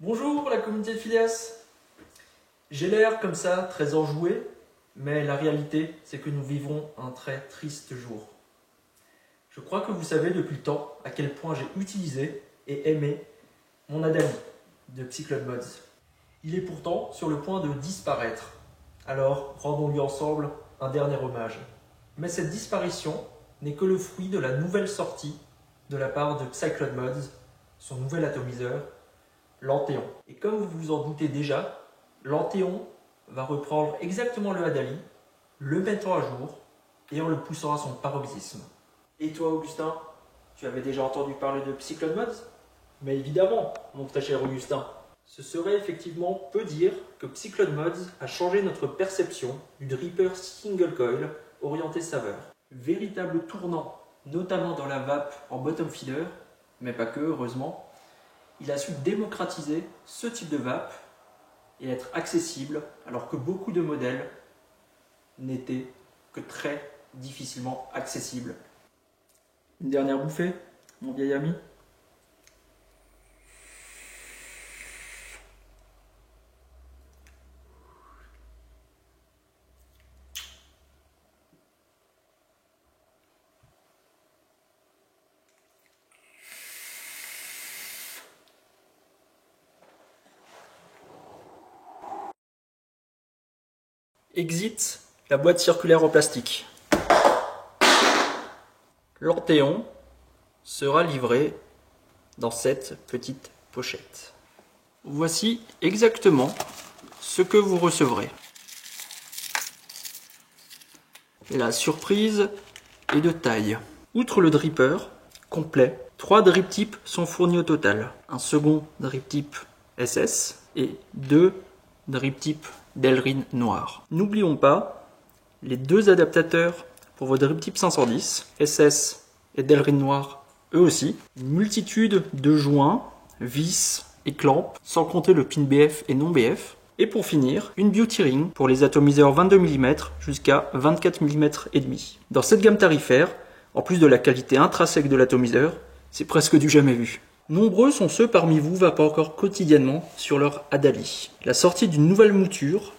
Bonjour la communauté de Phileas. J'ai l'air comme ça très enjoué, mais la réalité c'est que nous vivons un très triste jour. Je crois que vous savez depuis le temps à quel point j'ai utilisé et aimé mon Adali de Psycloud-Mods. Il est pourtant sur le point de disparaître, alors rendons-lui ensemble un dernier hommage. Mais cette disparition n'est que le fruit de la nouvelle sortie de la part de Psycloud-Mods, son nouvel atomiseur, l'Anthéon. Et comme vous vous en doutez déjà, l'Anthéon va reprendre exactement le Adali, le mettant à jour et en le poussant à son paroxysme. Et toi Augustin, tu avais déjà entendu parler de Psycloud-Mods? Mais évidemment, mon très cher Augustin. Ce serait effectivement peu dire que Psycloud-Mods a changé notre perception du dripper single coil orienté saveur. Véritable tournant, notamment dans la vape en bottom feeder, mais pas que, heureusement. Il a su démocratiser ce type de vape et être accessible alors que beaucoup de modèles n'étaient que très difficilement accessibles. Une dernière bouffée, mon vieil ami. Exit la boîte circulaire en plastique. L'Anthéon sera livré dans cette petite pochette. Voici exactement ce que vous recevrez. La surprise est de taille. Outre le dripper complet, 3 drip tips sont fournis au total. Un second drip tip SS et 2 drip tips Delrin noir. N'oublions pas les 2 adaptateurs pour vos drip tips 510, SS et Delrin noir eux aussi. Une multitude de joints, vis et clamps, sans compter le pin BF et non BF. Et pour finir, une beauty ring pour les atomiseurs 22 mm jusqu'à 24 mm et demi. Dans cette gamme tarifaire, en plus de la qualité intrinsèque de l'atomiseur, c'est presque du jamais vu. Nombreux sont ceux parmi vous vapant encore quotidiennement sur leur Adali. La sortie d'une nouvelle mouture,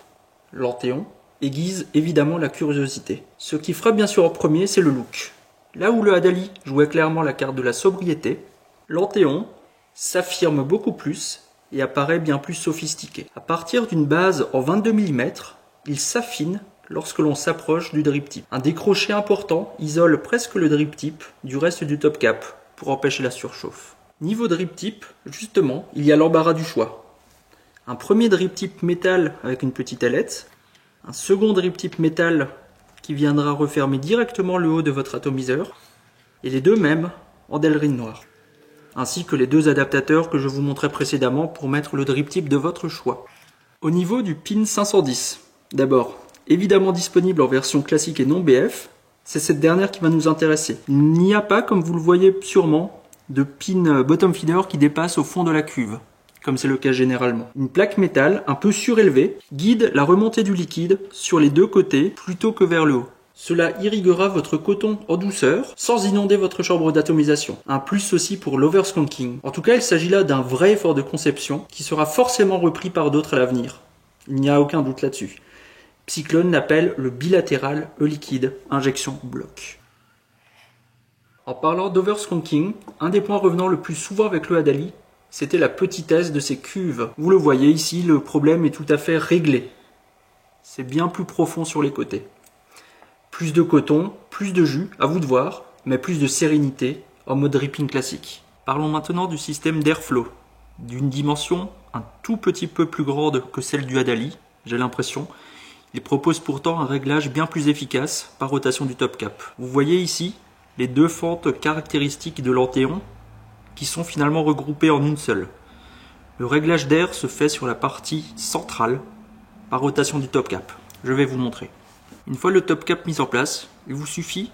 l'Anthéon, aiguise évidemment la curiosité. Ce qui frappe bien sûr en premier, c'est le look. Là où le Adali jouait clairement la carte de la sobriété, l'Anthéon s'affirme beaucoup plus et apparaît bien plus sophistiqué. À partir d'une base en 22 mm, il s'affine lorsque l'on s'approche du drip tip. Un décroché important isole presque le drip tip du reste du top cap pour empêcher la surchauffe. Niveau drip tip, justement, il y a l'embarras du choix. Un premier drip tip métal avec une petite ailette, un second drip tip métal qui viendra refermer directement le haut de votre atomiseur, et les deux mêmes en Delrin noir, ainsi que les 2 adaptateurs que je vous montrais précédemment pour mettre le drip tip de votre choix. Au niveau du pin 510, d'abord, évidemment disponible en version classique et non BF, c'est cette dernière qui va nous intéresser. Il n'y a pas, comme vous le voyez sûrement, de pin bottom feeder qui dépasse au fond de la cuve, comme c'est le cas généralement. Une plaque métal un peu surélevée guide la remontée du liquide sur les 2 côtés plutôt que vers le haut. Cela irriguera votre coton en douceur sans inonder votre chambre d'atomisation. Un plus aussi pour l'overskunking. En tout cas, il s'agit là d'un vrai effort de conception qui sera forcément repris par d'autres à l'avenir. Il n'y a aucun doute là-dessus. Psyclone l'appelle le bilatéral E-liquide, injection bloc. En parlant d'overskunking, un des points revenant le plus souvent avec le Adali, c'était la petitesse de ces cuves. Vous le voyez ici, le problème est tout à fait réglé. C'est bien plus profond sur les côtés. Plus de coton, plus de jus, à vous de voir, mais plus de sérénité en mode dripping classique. Parlons maintenant du système d'airflow, d'une dimension un tout petit peu plus grande que celle du Adali, j'ai l'impression. Il propose pourtant un réglage bien plus efficace par rotation du top cap. Vous voyez ici les 2 fentes caractéristiques de l'Anthéon qui sont finalement regroupées en une seule. Le réglage d'air se fait sur la partie centrale par rotation du top cap. Je vais vous montrer. Une fois le top cap mis en place, il vous suffit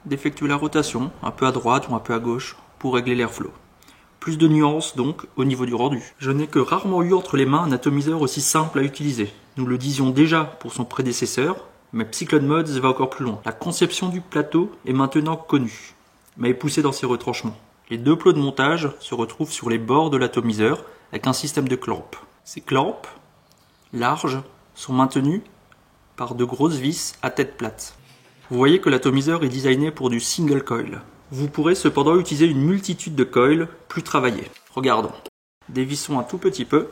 d'effectuer la rotation un peu à droite ou un peu à gauche pour régler l'airflow. Plus de nuances donc au niveau du rendu. Je n'ai que rarement eu entre les mains un atomiseur aussi simple à utiliser. Nous le disions déjà pour son prédécesseur, mais Psycloud-Mods va encore plus loin. La conception du plateau est maintenant connue, mais est poussée dans ses retranchements. Les 2 plots de montage se retrouvent sur les bords de l'atomiseur, avec un système de clamps. Ces clamps, larges, sont maintenus par de grosses vis à tête plate. Vous voyez que l'atomiseur est designé pour du single coil. Vous pourrez cependant utiliser une multitude de coils plus travaillés. Regardons. Dévissons un tout petit peu.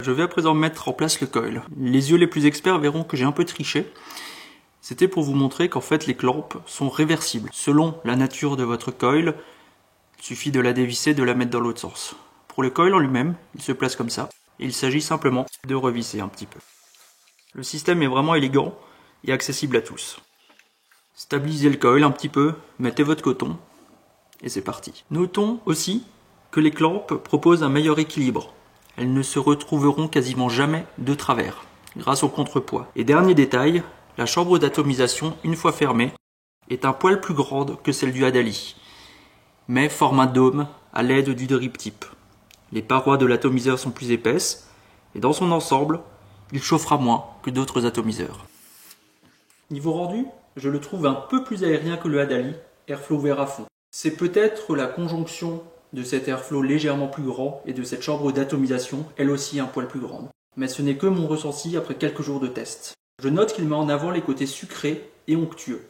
Je vais à présent mettre en place le coil. Les yeux les plus experts verront que j'ai un peu triché. C'était pour vous montrer qu'en fait les clamps sont réversibles. Selon la nature de votre coil, il suffit de la dévisser, de la mettre dans l'autre sens. Pour le coil en lui-même, il se place comme ça. Et il s'agit simplement de revisser un petit peu. Le système est vraiment élégant et accessible à tous. Stabilisez le coil un petit peu, mettez votre coton et c'est parti. Notons aussi que les clamps proposent un meilleur équilibre. Elles ne se retrouveront quasiment jamais de travers, grâce au contrepoids. Et dernier détail, la chambre d'atomisation, une fois fermée, est un poil plus grande que celle du Hadali, mais forme un dôme à l'aide du drip tip. Les parois de l'atomiseur sont plus épaisses, et dans son ensemble, il chauffera moins que d'autres atomiseurs. Niveau rendu, je le trouve un peu plus aérien que le Hadali, airflow ouvert à fond. C'est peut-être la conjonction de cet airflow légèrement plus grand et de cette chambre d'atomisation, elle aussi un poil plus grande. Mais ce n'est que mon ressenti après quelques jours de test. Je note qu'il met en avant les côtés sucrés et onctueux.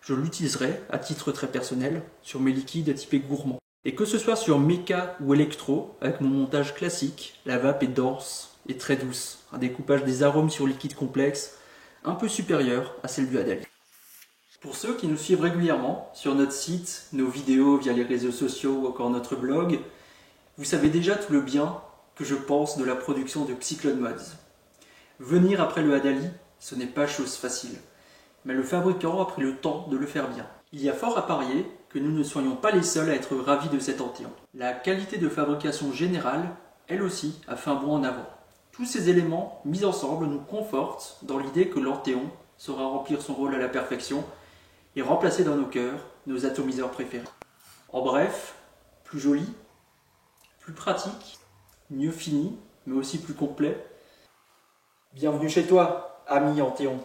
Je l'utiliserai, à titre très personnel, sur mes liquides typés gourmands. Et que ce soit sur méca ou électro, avec mon montage classique, la vape est dense et très douce. Un découpage des arômes sur liquide complexe, un peu supérieur à celle du Hadali. Pour ceux qui nous suivent régulièrement sur notre site, nos vidéos via les réseaux sociaux ou encore notre blog, vous savez déjà tout le bien que je pense de la production de Cyclone Mods. Venir après le Hadali, ce n'est pas chose facile, mais le fabricant a pris le temps de le faire bien. Il y a fort à parier que nous ne soyons pas les seuls à être ravis de cet Anthéon. La qualité de fabrication générale, elle aussi, a fait un bond en avant. Tous ces éléments mis ensemble nous confortent dans l'idée que l'Anthéon saura remplir son rôle à la perfection et remplacer dans nos cœurs nos atomiseurs préférés. En bref, plus joli, plus pratique, mieux fini, mais aussi plus complet. Bienvenue chez toi, ami Anthéon.